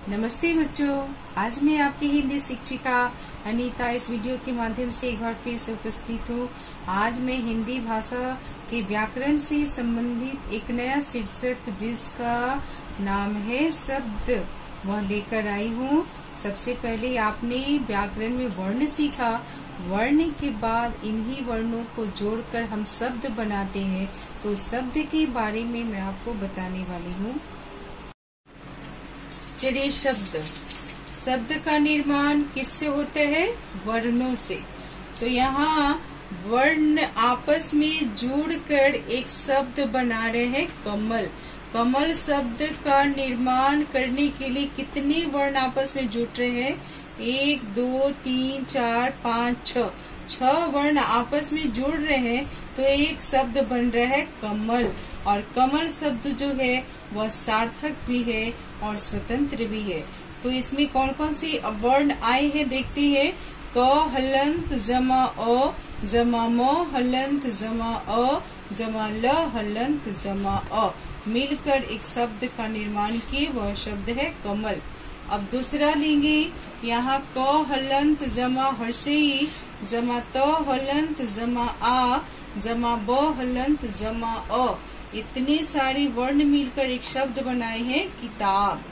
नमस्ते बच्चों, आज मैं आपकी हिंदी शिक्षिका अनीता इस वीडियो के माध्यम से एक बार फिर से उपस्थित हूँ। आज मैं हिंदी भाषा के व्याकरण से संबंधित एक नया शीर्षक जिसका नाम है शब्द, वह लेकर आई हूँ। सबसे पहले आपने व्याकरण में वर्ण सीखा, वर्ण के बाद इन्हीं वर्णों को जोड़कर हम शब्द बनाते हैं। तो शब्द के बारे में मैं आपको बताने वाली हूँ। चलिए, शब्द का निर्माण किससे होता है? वर्णों से। तो यहाँ वर्ण आपस में जुड़कर एक शब्द बना रहे हैं, कमल। कमल शब्द का निर्माण करने के लिए कितने वर्ण आपस में जुड़ रहे हैं? 1, 2, 3, 4, 5, 6 वर्ण आपस में जुड़ रहे हैं तो एक शब्द बन रहा है कमल। और कमल शब्द जो है वह सार्थक भी है और स्वतंत्र भी है। तो इसमें कौन कौन से वर्ण आए हैं देखते हैं। क हलंत जमा अ जमा म हलंत जमा अ जमा ल हलंत जमा अ मिलकर एक शब्द का निर्माण किए, वह शब्द है कमल। अब दूसरा लेंगे, यहाँ क हलंत जमा हर्षेई जमा त हलंत जमा आ जमा ब हलंत जमा अ, इतने सारे वर्ण मिलकर एक शब्द बनाए हैं किताब।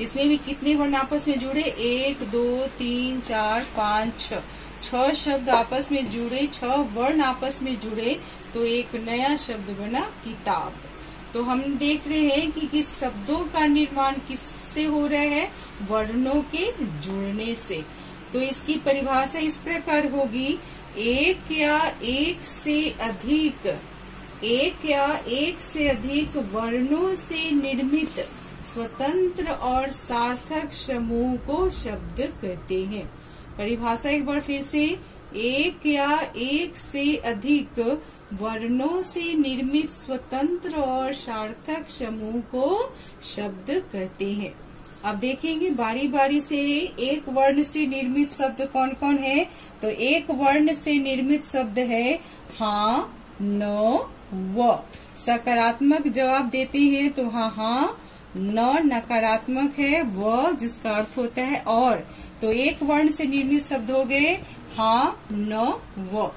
इसमें भी कितने वर्ण आपस में जुड़े? 1, 2, 3, 4, 5, 6 शब्द आपस में जुड़े, 6 वर्ण आपस में जुड़े तो एक नया शब्द बना किताब। तो हम देख रहे हैं कि किस शब्दों का निर्माण किससे हो रहा है? वर्णों के जुड़ने से। तो इसकी परिभाषा इस प्रकार होगी, एक या एक से अधिक वर्णों से निर्मित स्वतंत्र और सार्थक समूह को शब्द कहते हैं। परिभाषा एक बार फिर से, एक या एक से अधिक वर्णों से निर्मित स्वतंत्र और सार्थक समूह को शब्द कहते हैं। अब देखेंगे बारी बारी से एक वर्ण से निर्मित शब्द कौन कौन है। तो एक वर्ण से निर्मित शब्द है हाँ, न, व। सकारात्मक जवाब देते हैं तो हाँ, न नकारात्मक है, व जिसका अर्थ होता है और। तो एक वर्ण से निर्मित शब्द हो गए हाँ, न, व।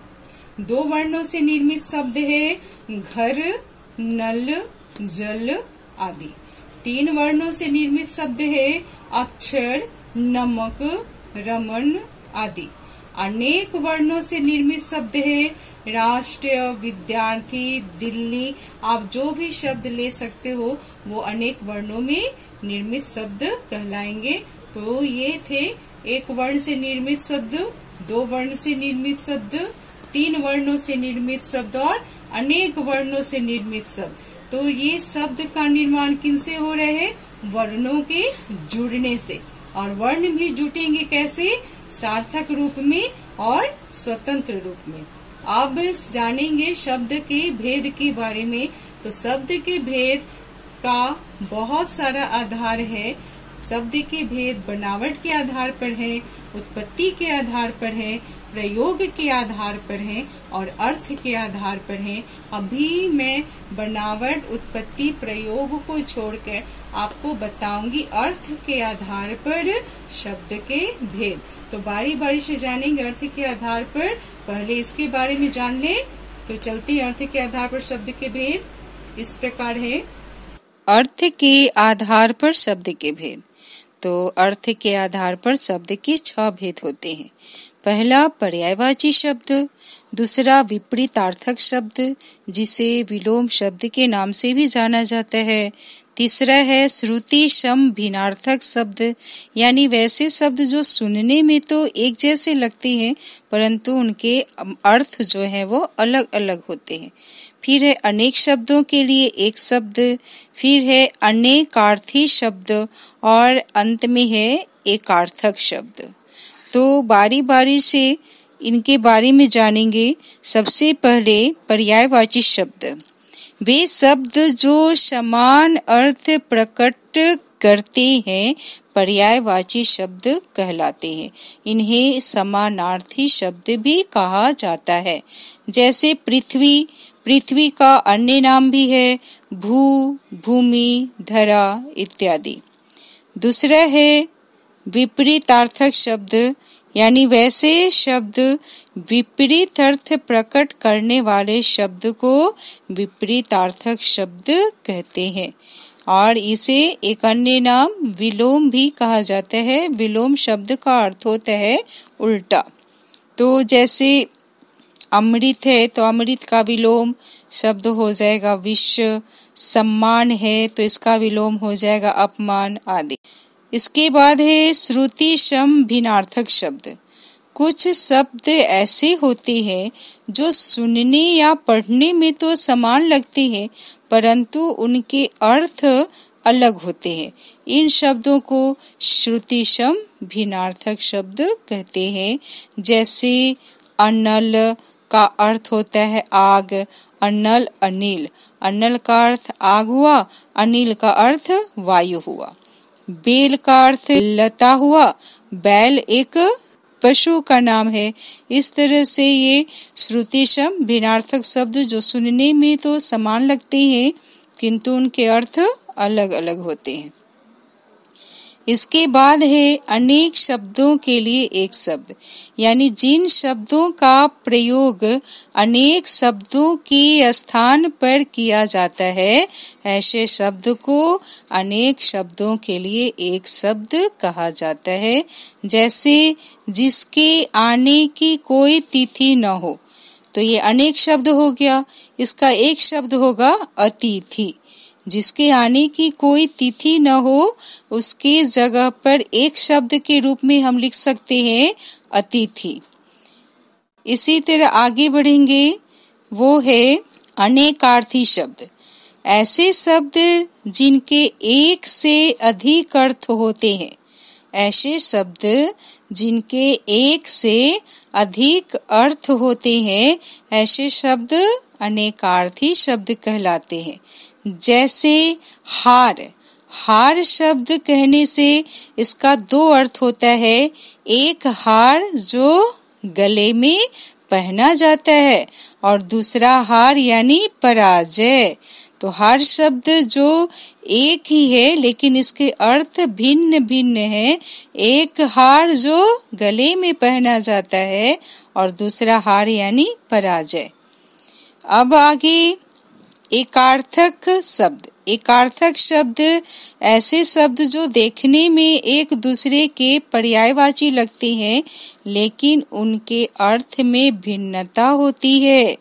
2 वर्णों से निर्मित शब्द है घर, नल, जल आदि। 3 वर्णों से निर्मित शब्द है अक्षर, नमक, रमन आदि। अनेक वर्णों से निर्मित शब्द है राष्ट्र, विद्यार्थी, दिल्ली। आप जो भी शब्द ले सकते हो वो अनेक वर्णों में निर्मित शब्द कहलाएंगे। तो ये थे एक वर्ण से निर्मित शब्द, 2 वर्ण से निर्मित शब्द, 3 वर्णों से निर्मित शब्द और अनेक वर्णों से निर्मित शब्द। तो ये शब्द का निर्माण किनसे हो रहे हैं? वर्णों के जुड़ने से। और वर्ण भी जुटेंगे कैसे? सार्थक रूप में और स्वतंत्र रूप में। अब जानेंगे शब्द के भेद के बारे में। तो शब्द के भेद का बहुत सारा आधार है। शब्द के भेद बनावट के आधार पर है, उत्पत्ति के आधार पर है, प्रयोग के आधार पर है और अर्थ के आधार पर है। अभी मैं बनावट, उत्पत्ति, प्रयोग को छोड़कर आपको बताऊंगी अर्थ के आधार पर शब्द के भेद। तो बारी बारी से जानेंगे अर्थ के आधार पर। पहले इसके बारे में जान लें। तो चलते हैं अर्थ के आधार पर शब्द के भेद। इस प्रकार है, अर्थ के आधार पर शब्द के भेद। तो अर्थ के आधार पर शब्द के 6 भेद होते हैं। पहला पर्यायवाची शब्द, दूसरा विपरीतार्थक शब्द जिसे विलोम शब्द के नाम से भी जाना जाता है, तीसरा है श्रुति सम भिन्नार्थक शब्द, यानी वैसे शब्द जो सुनने में तो एक जैसे लगते हैं परंतु उनके अर्थ जो है वो अलग अलग होते हैं। फिर है अनेक शब्दों के लिए एक शब्द, फिर है अनेकार्थी शब्द और अंत में है एकार्थक शब्द। तो बारी बारी से इनके बारे में जानेंगे। सबसे पहले पर्यायवाची शब्द, वे शब्द जो समान अर्थ प्रकट करते हैं पर्यायवाची शब्द कहलाते हैं। इन्हें समानार्थी शब्द भी कहा जाता है। जैसे पृथ्वी, पृथ्वी का अन्य नाम भी है भू, भूमि, धरा इत्यादि। दूसरा है विपरीतार्थक शब्द, यानी वैसे शब्द विपरीत अर्थ प्रकट करने वाले शब्द को विपरीतार्थक शब्द कहते हैं। और इसे एक अन्य नाम विलोम भी कहा जाता है। विलोम शब्द का अर्थ होता है उल्टा। तो जैसे अमृत है तो अमृत का विलोम शब्द हो जाएगा विष। सम्मान है तो इसका विलोम हो जाएगा अपमान आदि। इसके बाद है श्रुति सम भिन्नार्थक शब्द। कुछ शब्द ऐसे होते हैं जो सुनने या पढ़ने में तो समान लगते हैं परंतु उनके अर्थ अलग होते हैं। इन शब्दों को श्रुति सम भिन्नार्थक शब्द कहते हैं। जैसे अनल का अर्थ होता है आग, अनल अनिल। अनल का अर्थ आग हुआ, अनिल का अर्थ वायु हुआ। बेल का अर्थ लता हुआ, बैल एक पशु का नाम है। इस तरह से ये श्रुति सम भिन्नार्थक शब्द जो सुनने में तो समान लगते हैं किंतु उनके अर्थ अलग अलग होते हैं। इसके बाद है अनेक शब्दों के लिए एक शब्द, यानी जिन शब्दों का प्रयोग अनेक शब्दों के स्थान पर किया जाता है ऐसे शब्द को अनेक शब्दों के लिए एक शब्द कहा जाता है। जैसे जिसके आने की कोई तिथि न हो, तो ये अनेक शब्द हो गया। इसका एक शब्द होगा अतिथि। जिसके आने की कोई तिथि न हो उसके जगह पर एक शब्द के रूप में हम लिख सकते हैं अतिथि। इसी तरह आगे बढ़ेंगे, वो है अनेकार्थी शब्द। ऐसे शब्द जिनके एक से अधिक अर्थ होते हैं। ऐसे शब्द जिनके एक से अधिक अर्थ होते हैं ऐसे शब्द अनेकार्थी शब्द कहलाते हैं। जैसे हार। हार शब्द कहने से इसका दो अर्थ होता है। एक हार जो गले में पहना जाता है और दूसरा हार यानी पराजय। तो हार शब्द जो एक ही है लेकिन इसके अर्थ भिन्न भिन्न है। एक हार जो गले में पहना जाता है और दूसरा हार यानी पराजय। अब आगे एकार्थक शब्द। एकार्थक शब्द ऐसे शब्द जो देखने में एक दूसरे के पर्यायवाची लगते हैं लेकिन उनके अर्थ में भिन्नता होती है।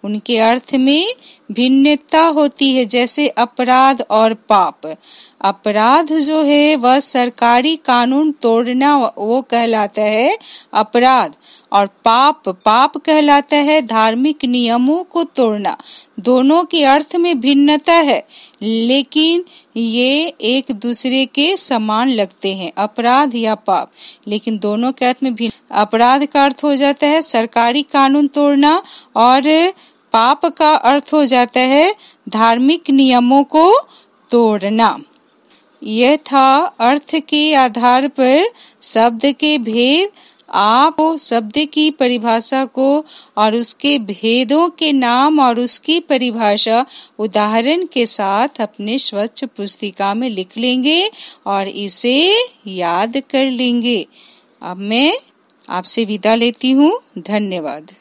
उनके अर्थ में भिन्नता होती है। जैसे अपराध और पाप। अपराध जो है वह सरकारी कानून तोड़ना वो कहलाता है अपराध, और पाप कहलाता है धार्मिक नियमों को तोड़ना। दोनों के अर्थ में भिन्नता है लेकिन ये एक दूसरे के समान लगते हैं, अपराध या पाप, लेकिन दोनों के अर्थ में भिन्न। अपराध का अर्थ हो जाता है सरकारी कानून तोड़ना और पाप का अर्थ हो जाता है धार्मिक नियमों को तोड़ना। यह था अर्थ के आधार पर शब्द के भेद। आप शब्द की परिभाषा को और उसके भेदों के नाम और उसकी परिभाषा उदाहरण के साथ अपने स्वच्छ पुस्तिका में लिख लेंगे और इसे याद कर लेंगे। अब मैं आपसे विदा लेती हूँ। धन्यवाद।